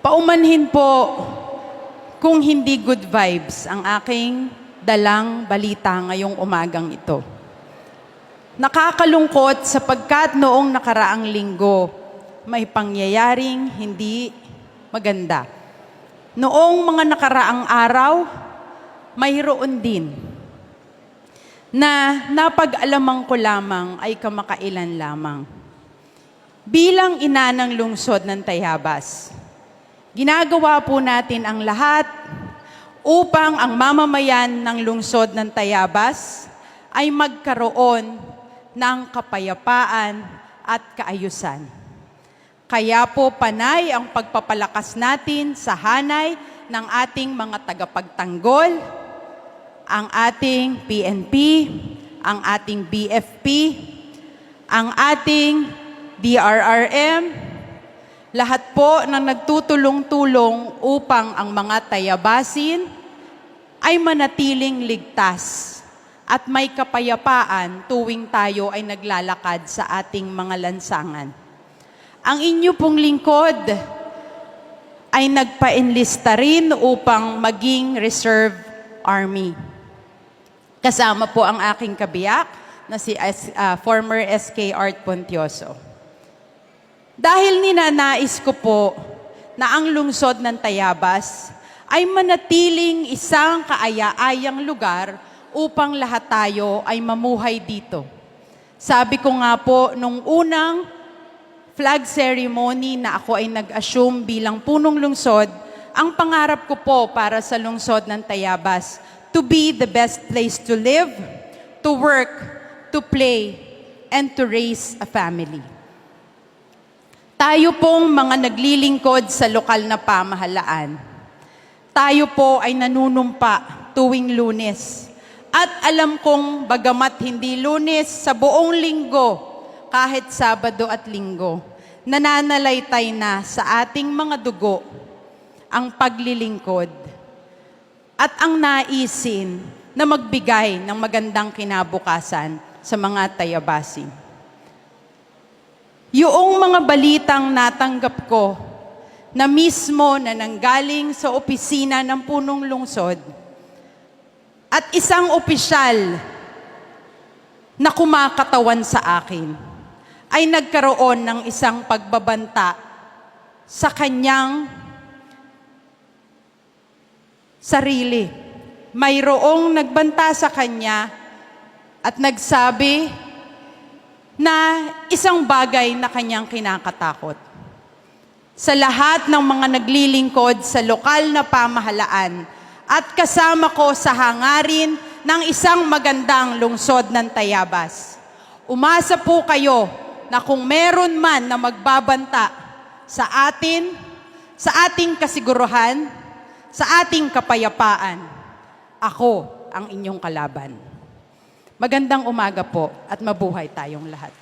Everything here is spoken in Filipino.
Paumanhin po kung hindi good vibes ang aking dalang balita ngayong umagang ito. Nakakalungkot sapagkat noong nakaraang linggo, may pangyayaring hindi maganda. Noong mga nakaraang araw, mayroon din na napag-alamang ko lamang ay kamakailan lamang. Bilang ina ng lungsod ng Tayabas, ginagawa po natin ang lahat upang ang mamamayan ng lungsod ng Tayabas ay magkaroon ng kapayapaan at kaayusan. Kaya po panay ang pagpapalakas natin sa hanay ng ating mga tagapagtanggol, ang ating PNP, ang ating BFP, ang ating DRRM, lahat po na nagtutulong-tulong upang ang mga Tayabasin ay manatiling ligtas at may kapayapaan tuwing tayo ay naglalakad sa ating mga lansangan. Ang inyo pong lingkod ay nagpa-enlista rin upang maging Reserve Army. Kasama po ang aking kabiyak na si former SK Art Pontioso. Dahil ninanais ko po na ang lungsod ng Tayabas ay manatiling isang kaaya-ayang lugar upang lahat tayo ay mamuhay dito. Sabi ko nga po nung unang flag ceremony na ako ay nag-assume bilang punong lungsod, ang pangarap ko po para sa lungsod ng Tayabas, to be the best place to live, to work, to play, and to raise a family. Tayo pong mga naglilingkod sa lokal na pamahalaan, tayo po ay nanunumpa tuwing Lunes. At alam kong bagamat hindi Lunes, sa buong linggo, kahit Sabado at Linggo, nananalaytay na sa ating mga dugo ang paglilingkod at ang naisin na magbigay ng magandang kinabukasan sa mga Tayabasin. Yung mga balitang natanggap ko na mismo na nanggaling sa opisina ng punong lungsod at isang opisyal na kumakatawan sa akin ay nagkaroon ng isang pagbabanta sa kanyang sarili. Mayroong nagbanta sa kanya at nagsabi na isang bagay na kanyang kinakatakot. Sa lahat ng mga naglilingkod sa lokal na pamahalaan at kasama ko sa hangarin ng isang magandang lungsod ng Tayabas, umasa po kayo na kung meron man na magbabanta sa atin, sa ating kasiguruhan, sa ating kapayapaan, ako ang inyong kalaban. Magandang umaga po at mabuhay tayong lahat.